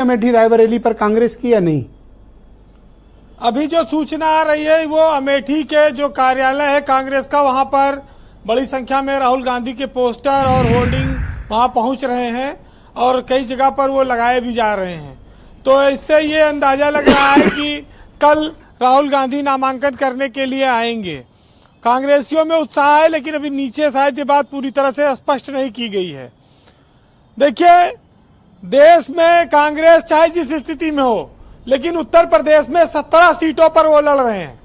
अमेठी रायबरेली पर कांग्रेस की या नहीं? अभी जो सूचना आ रही है वो अमेठी के जो कार्यालय है कांग्रेस का, वहां पर बड़ी संख्या में राहुल गांधी के पोस्टर और होर्डिंग वहां पहुंच रहे हैं और कई जगह पर वो लगाए भी जा रहे हैं। तो इससे ये अंदाजा लग रहा है कि कल राहुल गांधी नामांकन करने के लिए आएंगे। कांग्रेसियों में उत्साह है, लेकिन अभी नीचे शायद ये बात पूरी तरह से स्पष्ट नहीं की गई है। देखिए, देश में कांग्रेस चाहे जिस स्थिति में हो, लेकिन उत्तर प्रदेश में 17 सीटों पर वो लड़ रहे हैं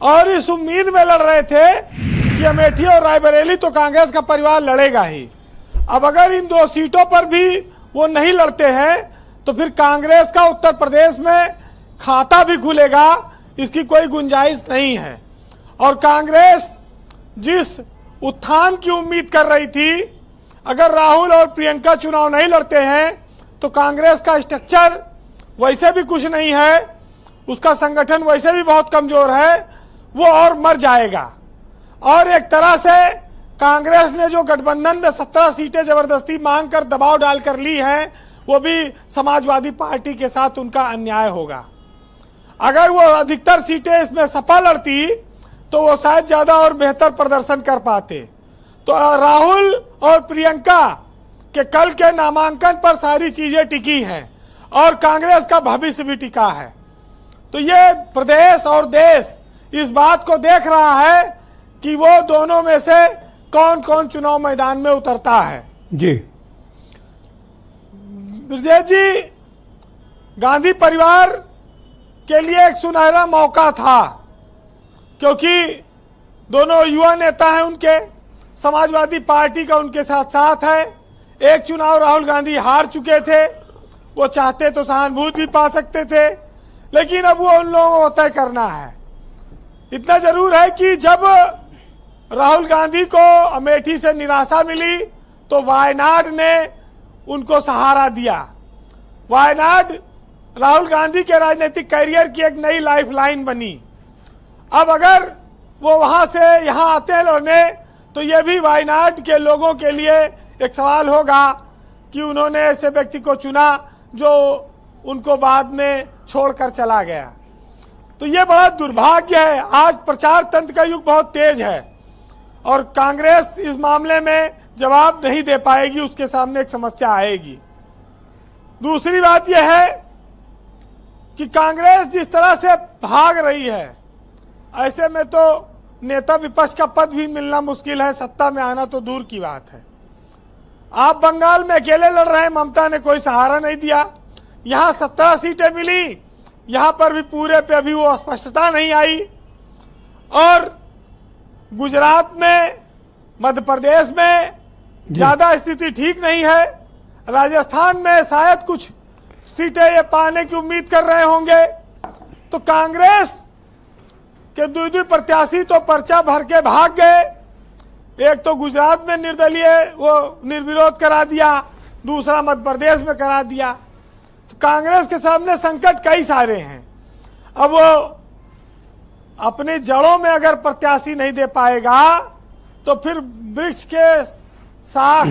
और इस उम्मीद में लड़ रहे थे कि अमेठी और रायबरेली तो कांग्रेस का परिवार लड़ेगा ही। अब अगर इन 2 सीटों पर भी वो नहीं लड़ते हैं तो फिर कांग्रेस का उत्तर प्रदेश में खाता भी खुलेगा, इसकी कोई गुंजाइश नहीं है। और कांग्रेस जिस उत्थान की उम्मीद कर रही थी, अगर राहुल और प्रियंका चुनाव नहीं लड़ते हैं तो कांग्रेस का स्ट्रक्चर वैसे भी कुछ नहीं है, उसका संगठन वैसे भी बहुत कमजोर है, वो और मर जाएगा। और एक तरह से कांग्रेस ने जो गठबंधन में 17 सीटें जबरदस्ती मांग कर दबाव डालकर ली हैं, वो भी समाजवादी पार्टी के साथ उनका अन्याय होगा। अगर वो अधिकतर सीटें इसमें सपा लड़ती तो वो शायद ज्यादा और बेहतर प्रदर्शन कर पाते। तो राहुल और प्रियंका के कल के नामांकन पर सारी चीजें टिकी हैं और कांग्रेस का भविष्य भी टिका है। तो ये प्रदेश और देश इस बात को देख रहा है कि वो दोनों में से कौन कौन चुनाव मैदान में उतरता है। जी ब्रजेश जी, गांधी परिवार के लिए एक सुनहरा मौका था, क्योंकि दोनों युवा नेता हैं उनके, समाजवादी पार्टी का उनके साथ साथ है। एक चुनाव राहुल गांधी हार चुके थे, वो चाहते तो सहानुभूति भी पा सकते थे, लेकिन अब वो उन लोगों को तय करना है। इतना जरूर है कि जब राहुल गांधी को अमेठी से निराशा मिली तो वायनाड ने उनको सहारा दिया। वायनाड राहुल गांधी के राजनीतिक करियर की एक नई लाइफलाइन बनी। अब अगर वो वहां से यहां आते हैं लड़ने तो ये भी वायनाड के लोगों के लिए एक सवाल होगा कि उन्होंने ऐसे व्यक्ति को चुना जो उनको बाद में छोड़कर चला गया। तो ये बड़ा दुर्भाग्य है। आज प्रचार तंत्र का युग बहुत तेज है और कांग्रेस इस मामले में जवाब नहीं दे पाएगी, उसके सामने एक समस्या आएगी। दूसरी बात यह है कि कांग्रेस जिस तरह से भाग रही है, ऐसे में तो नेता विपक्ष का पद भी मिलना मुश्किल है, सत्ता में आना तो दूर की बात है। आप बंगाल में अकेले लड़ रहे हैं, ममता ने कोई सहारा नहीं दिया। यहां 17 सीटें मिली, यहां पर भी पूरे पे अभी वो स्पष्टता नहीं आई। और गुजरात में, मध्य प्रदेश में ज्यादा स्थिति ठीक नहीं है। राजस्थान में शायद कुछ सीटें ये पाने की उम्मीद कर रहे होंगे। तो कांग्रेस के 2 प्रत्याशी तो पर्चा भर के भाग गए। एक तो गुजरात में निर्दलीय वो निर्विरोध करा दिया, दूसरा मध्य प्रदेश में करा दिया। तो कांग्रेस के सामने संकट कई सारे हैं। अब वो अपनी जड़ों में अगर प्रत्याशी नहीं दे पाएगा तो फिर वृक्ष के शाख,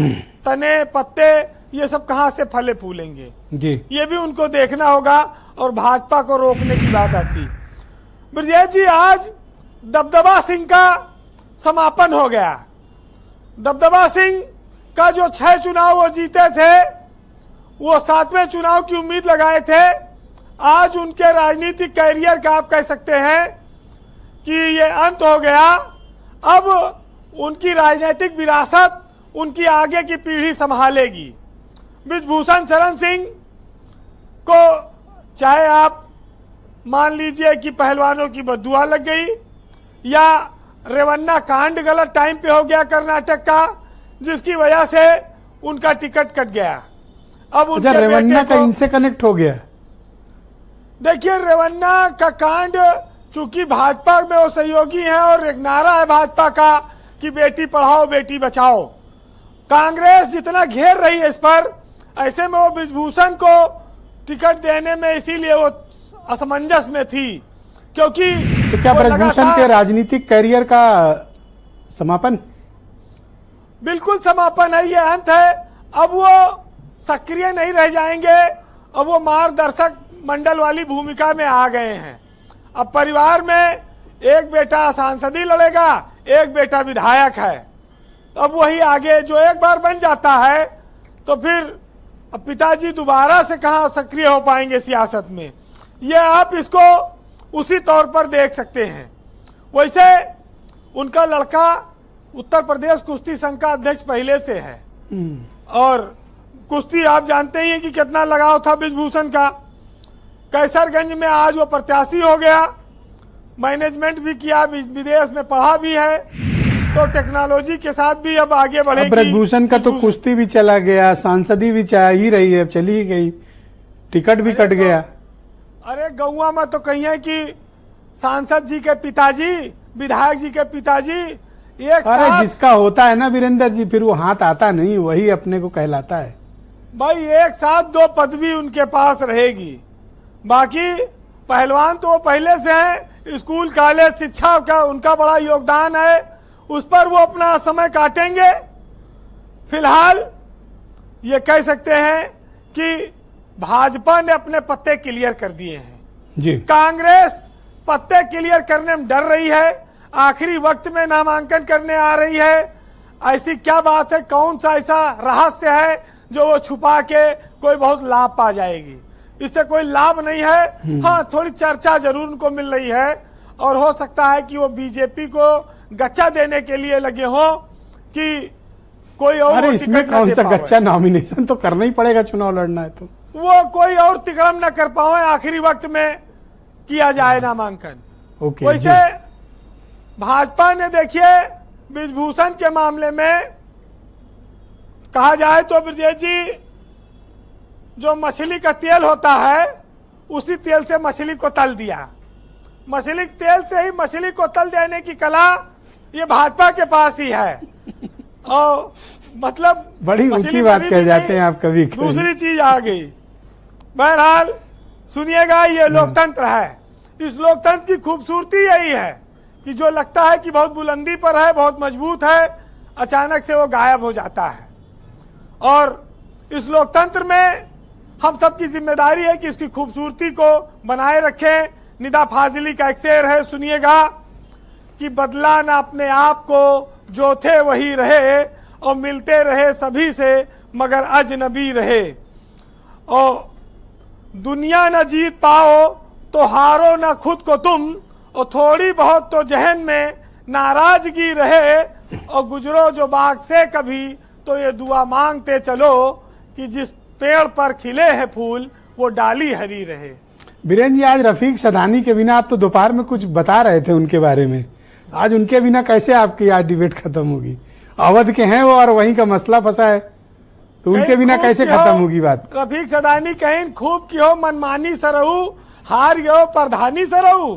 तने, पत्ते ये सब कहां से फले फूलेंगे जी, ये भी उनको देखना होगा और भाजपा को रोकने की बात आती। ब्रजेश जी, आज दबदबा सिंह का समापन हो गया। दबदबा सिंह का जो 6 चुनाव वो जीते थे, वो 7वें चुनाव की उम्मीद लगाए थे। आज उनके राजनीतिक कैरियर का आप कह सकते हैं कि ये अंत हो गया। अब उनकी राजनीतिक विरासत उनकी आगे की पीढ़ी संभालेगी। ब्रिजभूषण शरण सिंह को चाहे आप मान लीजिए कि पहलवानों की बददुआ लग गई, या रेवन्ना कांड गलत टाइम पे हो गया कर्नाटक का, जिसकी वजह से उनका टिकट कट गया। अब उनके रेवन्ना का इनसे कनेक्ट हो गया। देखिए, रेवन्ना का कांड चूंकि भाजपा में वो सहयोगी हैं और एक नारा है भाजपा का कि बेटी पढ़ाओ बेटी बचाओ। कांग्रेस जितना घेर रही है इस पर, ऐसे में वो ब्रिजभूषण को टिकट देने में इसीलिए वो असमंजस में थी, क्योंकि तो क्या ब्रिजभूषण के राजनीतिक कैरियर का समापन? बिल्कुल समापन है, ये अंत है। अब वो सक्रिय नहीं रह जाएंगे अब वो मार्गदर्शक मंडल वाली भूमिका में आ गए हैं। अब परिवार में एक बेटा सांसदी लड़ेगा, एक बेटा विधायक है। अब वही आगे जो एक बार बन जाता है तो फिर अब पिताजी दोबारा से कहाँ सक्रिय हो पाएंगे सियासत में, ये आप इसको उसी तौर पर देख सकते हैं। वैसे उनका लड़का उत्तर प्रदेश कुश्ती संघ का अध्यक्ष पहले से है और कुश्ती आप जानते ही हैं कि कितना लगाव था ब्रिजभूषण का। कैसरगंज में आज वो प्रत्याशी हो गया, मैनेजमेंट भी किया, विदेश में पढ़ा भी है, तो टेक्नोलॉजी के साथ भी अब आगे बढ़ेगी। ब्रिजभूषण का तो कुश्ती भी चला गया, सांसदी भी चाह ही रही है, चली ही गई, टिकट भी कट गया। अरे गौवा में तो कही है कि सांसद जी के पिताजी, विधायक जी के पिताजी एक अरे साथ, जिसका होता है ना वीरेंद्र जी, फिर वो हाथ आता नहीं, वही अपने को कहलाता है। भाई एक साथ 2 पदवी उनके पास रहेगी। बाकी पहलवान तो वो पहले से हैं, स्कूल कॉलेज शिक्षा का उनका बड़ा योगदान है, उस पर वो अपना समय काटेंगे। फिलहाल ये कह सकते हैं कि भाजपा ने अपने पत्ते क्लियर कर दिए हैं जी। कांग्रेस पत्ते क्लियर करने में डर रही है, आखिरी वक्त में नामांकन करने आ रही है। ऐसी क्या बात है, कौन सा ऐसा रहस्य है जो वो छुपा के कोई बहुत लाभ पा जाएगी? इससे कोई लाभ नहीं है। हाँ, थोड़ी चर्चा जरूर उनको मिल रही है और हो सकता है कि वो बीजेपी को गच्चा देने के लिए लगे हो कि कोई और अरे इसमें कौन सा गच्चा, नॉमिनेशन तो करना ही पड़ेगा, चुनाव लड़ना है तो वो कोई और तिकड़म न कर पाए, आखिरी वक्त में किया जाए नामांकन। ओके। वैसे भाजपा ने देखिए ब्रिजभूषण के मामले में कहा जाए तो ब्रजेश जी, जो मछली का तेल होता है उसी तेल से मछली को तल दिया। मछली के तेल से ही मछली को तल देने की कला ये भाजपा के पास ही है। और मतलब बड़ी ऊंची बात कह जाते हैं आप कभी कभी। दूसरी चीज आ गई। बहरहाल सुनिएगा, ये लोकतंत्र है। इस लोकतंत्र की खूबसूरती यही है कि जो लगता है कि बहुत बुलंदी पर है, बहुत मजबूत है, अचानक से वो गायब हो जाता है। और इस लोकतंत्र में हम सबकी जिम्मेदारी है कि इसकी खूबसूरती को बनाए रखें। निदा फाजिली का एक शेर है, सुनिएगा कि बदला ना अपने आप को, जो थे वही रहे, और मिलते रहे सभी से मगर अजनबी रहे। और दुनिया न जीत पाओ तो हारो न खुद को तुम, और थोड़ी बहुत तो जहन में नाराजगी रहे, और गुजरो जो बाग से कभी तो ये दुआ मांगते चलो कि जिस पेड़ पर खिले हैं फूल वो डाली हरी रहे। बीरेन जी, आज रफीक सदानी के बिना, आप तो दोपहर में कुछ बता रहे थे उनके बारे में, आज उनके बिना कैसे आपकी आज डिबेट खत्म होगी? अवध के हैं वो और वहीं का मसला फंसा है, तो उनके बिना कैसे खत्म होगी बात? रफीक सदानी कहीं खूब की हो, मनमानी सरहू, हार गयो प्रधानी सरहू।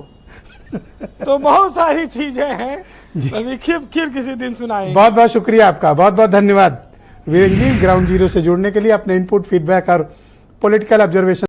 तो बहुत सारी चीजें हैं, अभी फिर किसी दिन सुनाएंगे। बहुत बहुत शुक्रिया आपका, बहुत बहुत धन्यवाद वीरेन जी, ग्राउंड जीरो से जुड़ने के लिए, अपने इनपुट, फीडबैक और पॉलिटिकल ऑब्जर्वेशन